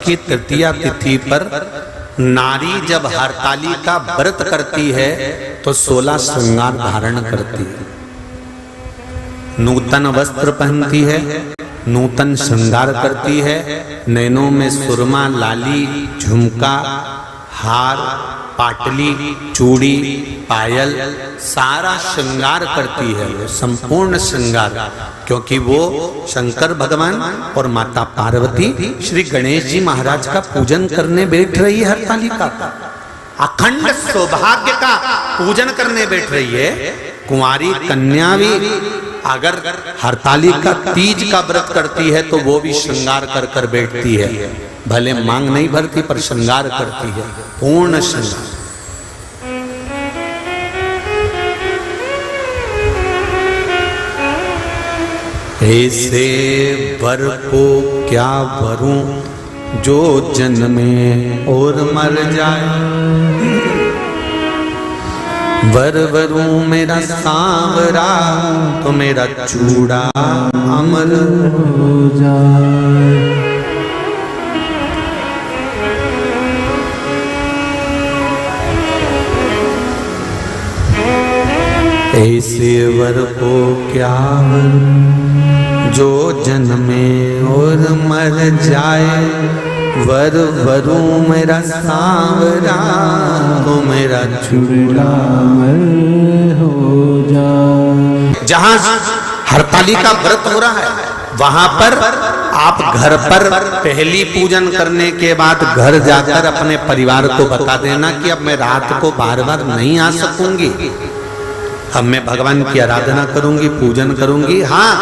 की तृतीया तिथि पर नारी जब हरतालिका व्रत करती है तो 16 श्रृंगार धारण करती है। नूतन वस्त्र पहनती है, नूतन श्रृंगार करती है, नैनों में सुरमा, लाली, झुमका, हार, पाटली, चूड़ी, पायल, सारा श्रृंगार करती है, संपूर्ण श्रृंगार, क्योंकि वो शंकर भगवान और माता पार्वती श्री गणेश जी महाराज का पूजन करने बैठ रही है। हरतालिका का अखंड सौभाग्य का पूजन करने बैठ रही है। कुंवारी कन्या भी अगर हरतालिका तीज का व्रत करती है तो वो भी श्रृंगार कर कर बैठती है, भले मांग नहीं भरती पर श्रृंगार करती है, पूर्ण श्रृंगार। ऐसे वर को क्या वरूं जो जन्मे और मर जाए, वर वरूं मेरा सांवरा तो मेरा चूड़ा अमर हो जाए। ऐसे वर को क्या जो जन्मे और मर जाए, वर वरू मेरा सांवरा तो मेरा चूड़ा हो जाए। जहां हरतालिका व्रत हो रहा है वहां पर आप घर पर पहली पूजन करने के बाद घर जाकर अपने परिवार को बता देना कि अब मैं रात को बार बार नहीं आ सकूंगी, अब मैं भगवान की आराधना करूंगी, पूजन करूंगी। हाँ,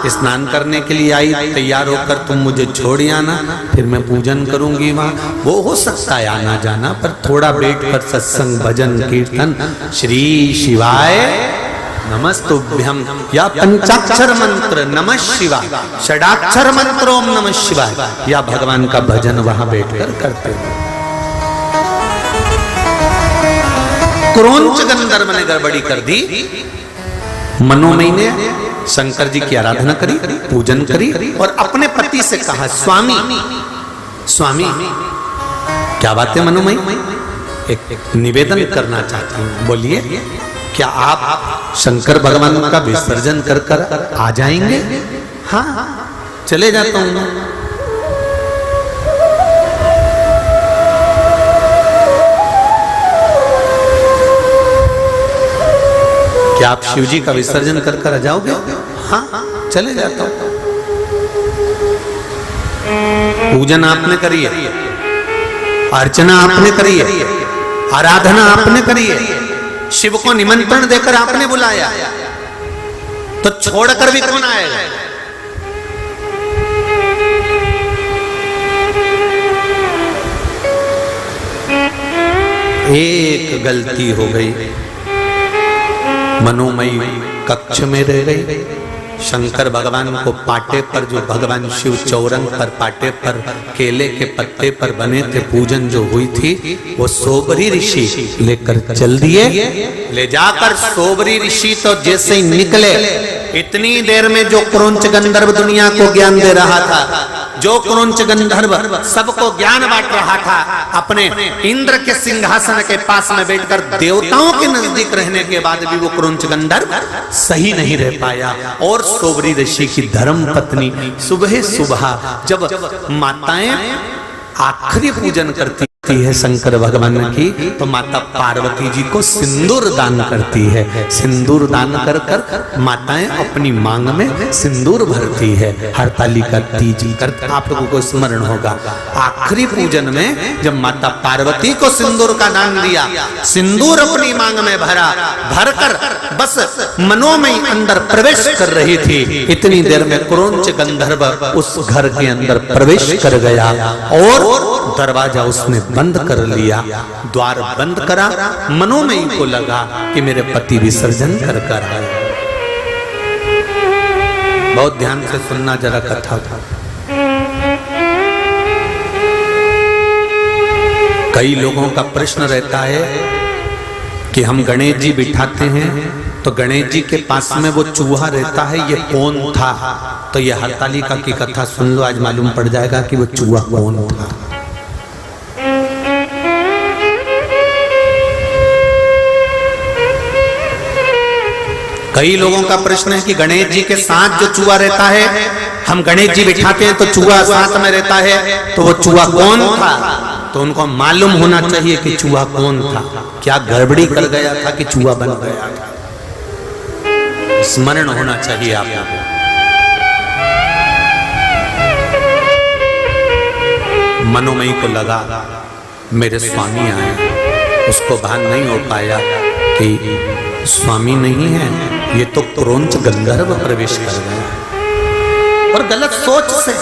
स्नान करने के लिए आई, तैयार होकर तुम मुझे छोड़ आना, फिर मैं पूजन करूंगी वहां। वो हो सकता है आना जाना, पर थोड़ा बैठ कर सत्संग, भजन, कीर्तन, श्री शिवाय नमस्तुभ्यम या पंचाक्षर मंत्र नमः शिवाय, षडाक्षर मंत्र ओम नमः शिवाय, या भगवान का भजन वहां बैठकर करते हैं। क्रोंच गंधर्व ने गड़बड़ी कर दी। मनोमयी ने शंकर जी की आराधना करी, पूजन करी और अपने पति से कहा, स्वामी स्वामी क्या बात है मनोमयी, एक निवेदन करना चाहती हूँ, बोलिए। क्या आप शंकर भगवान का विसर्जन कर कर आ जाएंगे? हाँ, चले जाता हूँ। क्या आप शिव जी का विसर्जन कर कर आ जाओगे? हाँ, चले जाता हूं। पूजन आपने करी है, अर्चना आपने करी है, आराधना आपने करी है, शिव को निमंत्रण देकर आपने बुलाया, तो छोड़कर भी कौन आएगा? एक गलती हो गई, मनोमयी कक्ष में रह गई। शंकर भगवान को पाटे पर, जो भगवान शिव चौरंग पर पाटे पर केले के पत्ते पर बने थे पूजन जो हुई थी, वो सोबरी ऋषि लेकर चल दिए। ले जाकर सोबरी ऋषि तो जैसे ही निकले, इतनी देर में जो क्रोंच गंधर्व दुनिया को ज्ञान दे रहा था, जो क्रोंच गंधर्व सबको ज्ञान बांट रहा था, अपने इंद्र के सिंहासन के पास में बैठकर देवताओं के नजदीक रहने के बाद भी वो क्रोंच गंधर्व सही नहीं रह पाया। और सोबरी ऋषि की धर्म पत्नी सुबह सुबह जब माताएं आखिरी पूजन करती है शंकर भगवान की, तो माता पार्वती जी को सिंदूर दान करती है। सिंदूर दान कर कर माताएं अपनी मांग में सिंदूर भरती है। हरतालिका तीज कर आप लोगों को स्मरण होगा, आखिरी पूजन में जब माता पार्वती को सिंदूर का दान दिया, सिंदूर अपनी मांग में भरा, भरकर बस मनोमयी अंदर प्रवेश कर रही थी, इतनी देर में क्रोंच गंधर्व उस घर के अंदर प्रवेश कर गया और दरवाजा उसने बंद कर लिया। द्वार बंद करा, मनोमयी को लगा कि मेरे पति विसर्जन कर कर आए। बहुत ध्यान से सुनना जरा कथा था। कई लोगों का प्रश्न रहता है कि हम गणेश जी बिठाते हैं तो गणेश जी के पास में वो चूहा रहता है, ये कौन था? तो ये हरतालिका की कथा सुन लो, आज मालूम पड़ जाएगा कि वो चूहा कौन था। कई लोगों का प्रश्न है कि गणेश जी के साथ जो चूहा रहता है, हम गणेश जी बिठाते हैं तो चूहा साथ में रहता है, तो वो चूहा कौन था? तो उनको मालूम होना चाहिए कि चूहा कौन था, क्या गड़बड़ी कर गया था कि चूहा बन गया था। स्मरण होना चाहिए आपको। मनोमयी को लगा मेरे स्वामी आए, उसको भान नहीं हो पाया कि स्वामी नहीं है, ये तो क्रोंच गंधर्व प्रवेश कर गया। और गलत सोच से,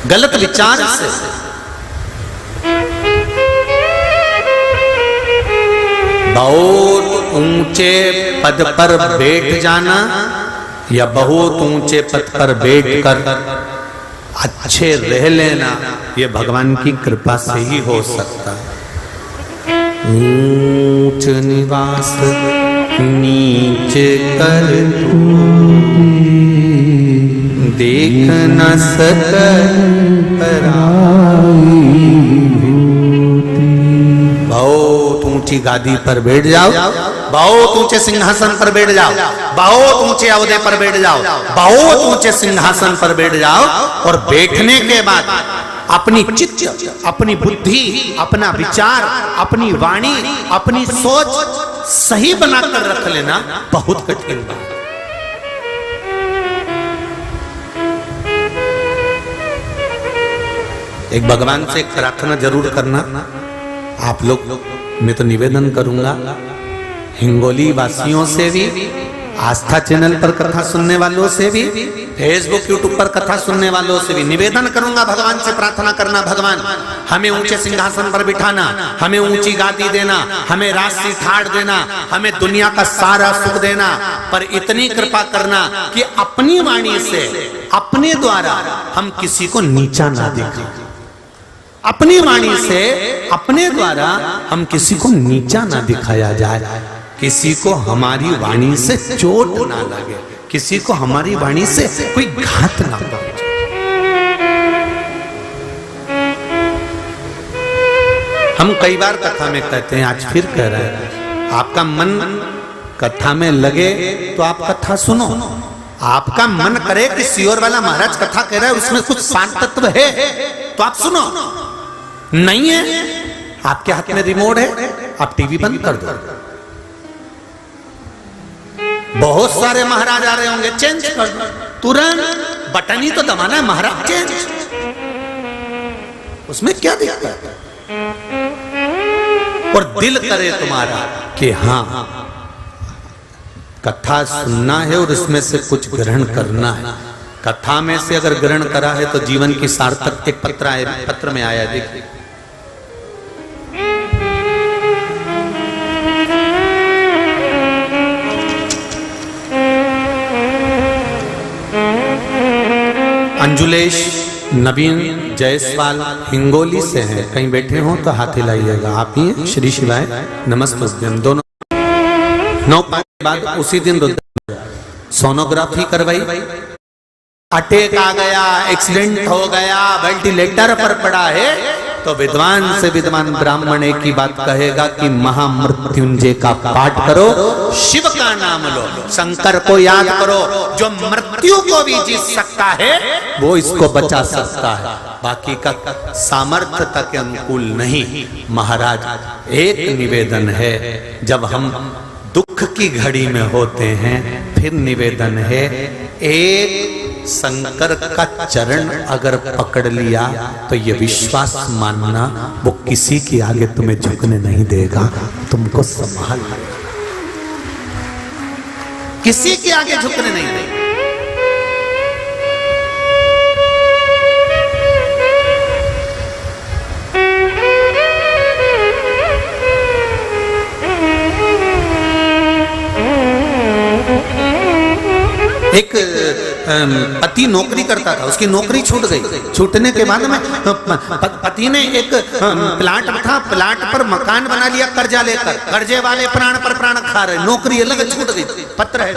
गलत विचार से। बहुत ऊंचे पद पर बैठ जाना या बहुत ऊंचे पद पर बैठकर अच्छे रह लेना, ये भगवान की कृपा से ही हो सकता है। ऊंच निवास नीच कर देख न बहुत ऊंची गादी पर बैठ जाओ, बहुत ऊंचे सिंहासन पर बैठ जाओ, बहुत ऊंचे अवधे पर बैठ जाओ, बहुत ऊंचे सिंहासन पर बैठ जाओ, और बैठने के बाद अपनी चित्त, अपनी बुद्धि, अपना विचार, अपनी वाणी, अपनी सोच सही बनाकर रख लेना बहुत कठिन बात। एक भगवान से एक प्रार्थना जरूर करना आप लोग। मैं तो निवेदन करूंगा हिंगोली वासियों से भी, आस्था चैनल पर कथा सुनने वालों से भी, फेसबुक यूट्यूब पर कथा सुनने वालों से भी निवेदन करूंगा, भगवान से प्रार्थना करना, भगवान हमें ऊंचे सिंहासन पर बिठाना, हमें ऊंची गादी देना, हमें राशि ठाड़ देना, हमें दुनिया का सारा सुख देना, पर इतनी कृपा करना कि अपनी वाणी से, अपने द्वारा हम किसी को नीचा ना दिखाएं। अपनी वाणी से, अपने द्वारा हम किसी को नीचा ना दिखाया जाए, किसी को हमारी वाणी से चोट ना लगे, किसी को हमारी वाणी से कोई घात ना पहुंचे। हम कई बार कथा में कहते हैं, आज फिर कह रहे हैं, आपका मन कथा में लगे तो आप कथा सुनो। आपका मन करे कि सियोर वाला महाराज कथा कह रहा है, उसमें कुछ सार तत्व है तो आप सुनो। नहीं है, आपके हाथ में रिमोट है, आप टीवी बंद कर दो। बहुत सारे महाराज आ रहे होंगे, चेंज कर दो तुरंत, बटन ही तो दबाना है, महाराज चेंज, उसमें क्या दिक्कत है? और दिल करे तुम्हारा कि हाँ कथा सुनना है और इसमें से कुछ ग्रहण करना है। कथा में से अगर ग्रहण करा है तो जीवन की सार्थक। एक पत्र में आया, देखिए, अंजुलेश नवीन जायसवाल हिंगोली से हैं, कहीं बैठे हो तो हाथ हिलाइएगा। आप ही हैं? श्री शिवाय नमस्ते। दोनों 9 के बाद उसी दिन सोनोग्राफी करवाई, अटैक आ गया, एक्सीडेंट हो गया, वेंटिलेटर पर पड़ा है, तो विद्वान से विद्वान ब्राह्मण एक ही बात कहेगा कि महामृत्युंजय का पाठ करो, शिव का नाम लो, शंकर को याद करो, जो मृत्यु को भी जीत सकता है वो इसको बचा सकता है, बाकी का सामर्थ्यता के अनुकूल नहीं। महाराज एक निवेदन है, जब हम दुख की घड़ी में होते हैं, फिर निवेदन है, एक शंकर का चरण अगर पकड़ लिया तो ये विश्वास मानना वो किसी के आगे तुम्हें झुकने नहीं देगा, तुमको संभाल, किसी के आगे झुकने नहीं देगा। एक पति नौकरी करता था, उसकी नौकरी छूट गई। छूटने के बाद में पति ने एक प्लाट था, प्लाट पर मकान बना लिया कर्जा लेकर, कर्जे वाले प्राण पर प्राण खा रहे, नौकरी अलग छूट गई। पत्र है,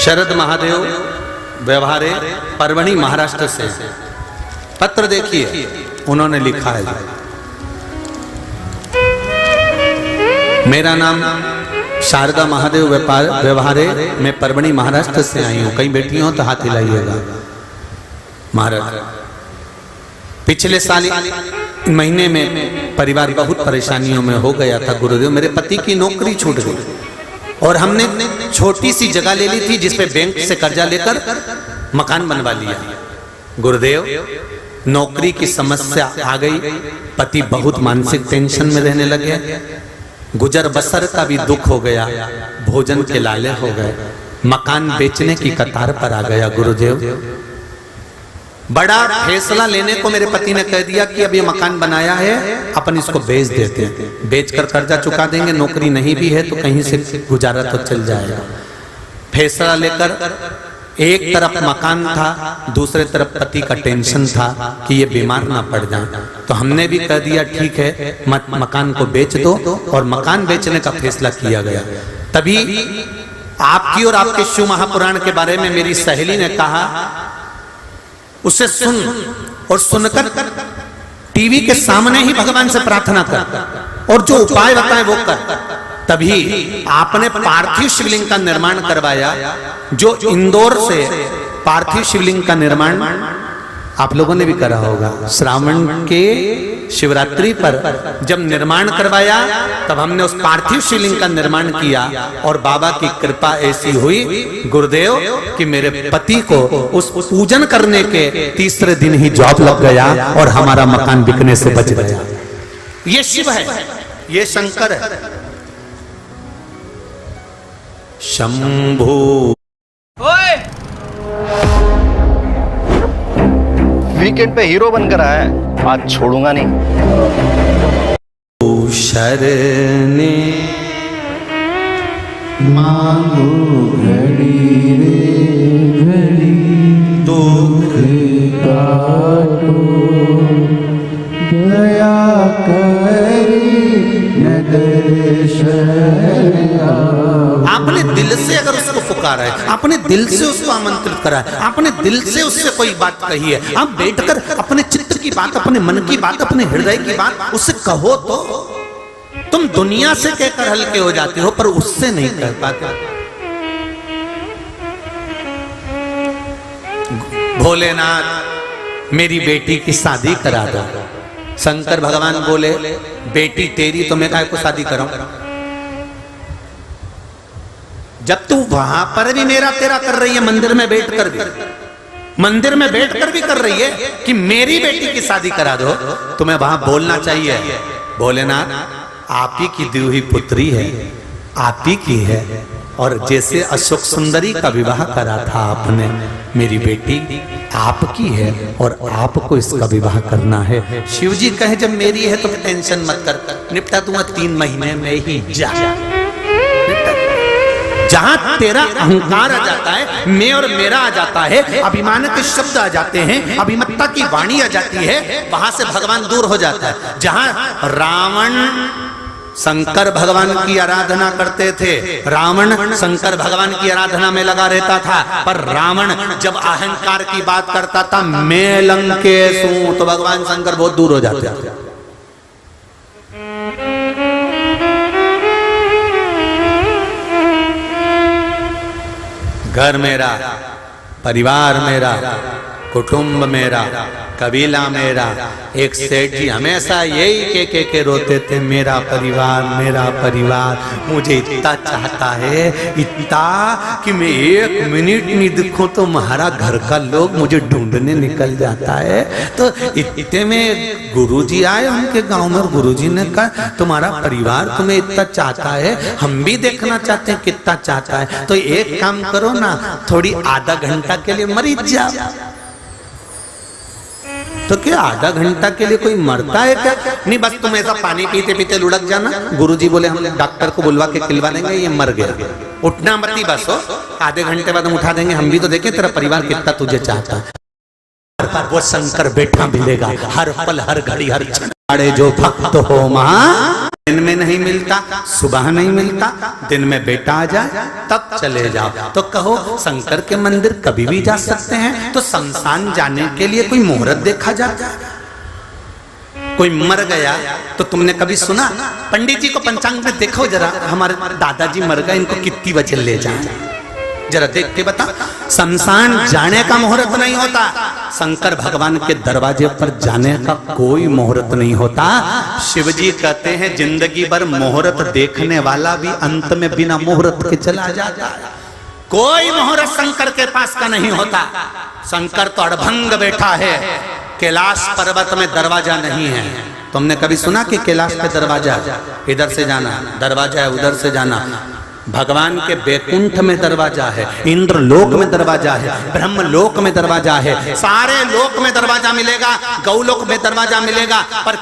शरद महादेव व्यवहारे परभणी महाराष्ट्र से पत्र देखिए, उन्होंने लिखा है, मेरा नाम शारदा महादेव व्यवहारे, मैं परभणी महाराष्ट्र से आई हूँ। कहीं बैठी हो तो हाथ हिलाइएगा। महाराज, पिछले साल महीने में परिवार बहुत परेशानियों में हो गया था गुरुदेव। मेरे पति की नौकरी छूट गई और हमने छोटी सी जगह ले ली थी जिसपे बैंक से कर्जा लेकर मकान बनवा लिया। गुरुदेव, नौकरी की समस्या आ गई, पति बहुत मानसिक टेंशन में रहने लगे, गुजर बसर का भी दुख हो गया, भोजन के लाले हो गए, मकान बेचने की कतार पर आ गया। गुरुदेव, बड़ा फैसला लेने को मेरे पति ने कह दिया कि अब ये मकान बनाया है, अपन इसको बेच देते हैं, बेचकर कर्जा चुका देंगे, नौकरी नहीं भी है तो कहीं से गुजारा तो चल जाएगा। फैसला लेकर एक तरफ मकान था, दूसरे तरफ पति का टेंशन था कि ये बीमार ना पड़ जाए, तो हमने भी कह दिया ठीक है, मकान को बेच दो, और मकान बेचने का फैसला किया गया। तभी आपकी और आपके शिव महापुराण के बारे में मेरी सहेली ने कहा, उसे सुन और सुनकर टीवी के सामने ही भगवान से प्रार्थना कर और जो उपाय बताए वो कर। तभी आपने पार्थिव शिवलिंग का निर्माण करवाया, जो इंदौर से पार्थिव शिवलिंग का निर्माण आप लोगों ने भी करा होगा। श्रावण के शिवरात्रि पर जब निर्माण करवाया तब हमने उस पार्थिव शिवलिंग का निर्माण किया और बाबा की कृपा ऐसी हुई गुरुदेव कि मेरे पति को उस पूजन करने के तीसरे दिन ही जॉब लग गया और हमारा मकान बिकने से बच गया। ये शिव है, ये शंकर है। शंभू वीकेंड पे हीरो बनकर आया है, आज छोड़ूंगा नहीं। शरणे मांगो घड़ी रे घड़ी, दुख काटो दया करी नदर्शन। आपने दिल से अगर उसको पुकारा है, आपने दिल से उसको आमंत्रित करा है, आपने दिल से उससे कोई बात कही है, आप बैठकर अपने चित्त की बात, अपने मन की बात, अपने हृदय की बात उससे कहो तो तुम दुनिया से कहकर हल्के हो जाते हो, पर उससे नहीं कह पाते। भोलेनाथ, मेरी बेटी की शादी करा दो। शंकर भगवान बोले, बेटी तेरी तो मैं काहे को शादी कराऊं? जब तू वहां पर भी मेरा तेरा कर रही है, मंदिर में बैठकर भी, मंदिर में बैठकर भी कर रही है कि मेरी बेटी की शादी करा दो, तुम्हें वहां बोलना चाहिए, भोलेनाथ आप ही की दी हुई पुत्री है, आप ही की है, और जैसे अशोक सुंदरी का विवाह करा था आपने, मेरी बेटी आपकी है और आपको इसका विवाह करना है। शिव जी कहे जब मेरी है तो टेंशन मत कर, निपटा दूंगा 3 महीने में ही। जा, जहां तेरा अहंकार आ जाता है, मैं और मेरा आ जाता है, अभिमान के शब्द आ जाते हैं, अभिमत्ता की वाणी आ जाती है, वहां से भगवान दूर हो जाता है। जहां रावण शंकर भगवान की आराधना करते थे, रावण शंकर भगवान की आराधना में लगा रहता था, पर रावण जब अहंकार की बात करता था, मैं लंकेश हूं, तो भगवान शंकर बहुत दूर हो जाते थे। घर मेरा, परिवार मेरा, कुटुंब मेरा, कबीला मेरा। एक सेठ जी हमेशा यही के रोते थे, मेरा परिवार, मेरा परिवार। मुझे इतना चाहता है, इतना कि मैं 1 मिनट नहीं दिखूं तो हमारा घर का लोग मुझे ढूंढने निकल जाता है। तो इतने में गुरुजी आए उनके गांव में, गुरुजी ने कहा तुम्हारा परिवार तुम्हें इतना चाहता है, हम भी देखना चाहते हैं कितना चाहता है, तो एक काम करो ना, थोड़ी आधा घंटा के लिए मरीज जाओ। तो क्या आधा घंटा के लिए कोई मरता है क्या? नहीं, बस तुम ऐसा पानी पीते पीते लुढ़क जाना। गुरुजी बोले हम डॉक्टर को बुलवा के खिलवा देंगे, ये मर गया, उठना मत ही, बस हो आधे घंटे बाद हम उठा देंगे, हम भी तो देखें तेरा परिवार कितना तुझे चाहता है। वो शंकर बैठा मिलेगा हर पल हर घड़ी हर क्षण, जो भक्त हो मां दिन में नहीं मिलता, सुबह नहीं मिलता, दिन में बेटा आ जाए तब चले जाओ। तो कहो शंकर के मंदिर कभी भी जा सकते हैं, तो शमशान जाने के लिए कोई मुहूर्त देखा जाता है? कोई मर गया तो तुमने कभी सुना? पंडित जी को पंचांग में देखो जरा, हमारे दादाजी मर गए, इनको कितनी बजे ले जाए, जरा देख के बता। शमशान जाने का मुहूर्त नहीं होता, शंकर भगवान के दरवाजे पर जाने का कोई मुहूर्त नहीं होता। शिव जी कहते हैं जिंदगी भर मुहूर्त देखने वाला भी अंत में बिना मुहूर्त के चला जाता है। कोई मुहूर्त शंकर के पास का नहीं होता। शंकर तो अड़भंग बैठा है, कैलाश पर्वत में दरवाजा नहीं है। तुमने कभी सुना कि कैलाश पे दरवाजा, इधर से जाना दरवाजा है, उधर से जाना? भगवान के बैकुंठ में दरवाजा है, इंद्र लोक में दरवाजा है, ब्रह्म लोक में दरवाजा है, सारे लोक में दरवाजा मिलेगा, गौलोक में दरवाजा मिलेगा, पर